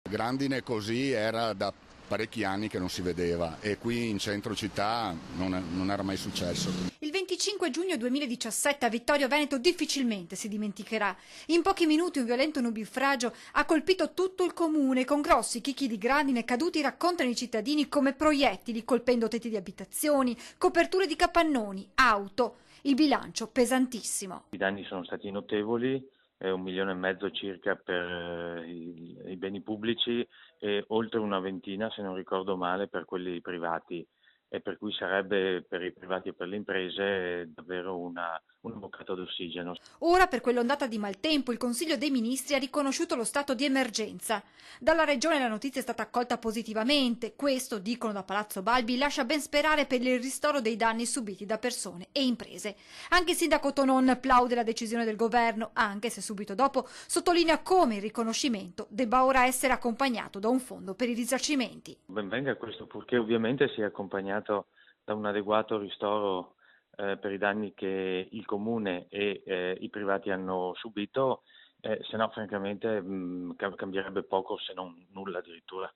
Grandine così era da parecchi anni che non si vedeva e qui in centro città non era mai successo. Il 25 giugno 2017 a Vittorio Veneto difficilmente si dimenticherà. In pochi minuti un violento nubifragio ha colpito tutto il comune con grossi chicchi di grandine caduti, raccontano i cittadini, come proiettili, colpendo tetti di abitazioni, coperture di capannoni, auto. Il bilancio pesantissimo. I danni sono stati notevoli, 1,5 milioni circa per i beni pubblici e oltre una ventina, se non ricordo male, per quelli privati, e per cui sarebbe per i privati e per le imprese davvero una boccata d'ossigeno. Ora, per quell'ondata di maltempo, il Consiglio dei Ministri ha riconosciuto lo stato di emergenza. Dalla Regione la notizia è stata accolta positivamente. Questo, dicono da Palazzo Balbi, lascia ben sperare per il ristoro dei danni subiti da persone e imprese. Anche il sindaco Tonon plaude la decisione del governo, anche se subito dopo sottolinea come il riconoscimento debba ora essere accompagnato da un fondo per i risarcimenti. Ben venga questo, purché ovviamente sia accompagnato da un adeguato ristoro per i danni che il comune e i privati hanno subito, se no francamente cambierebbe poco, se non nulla addirittura.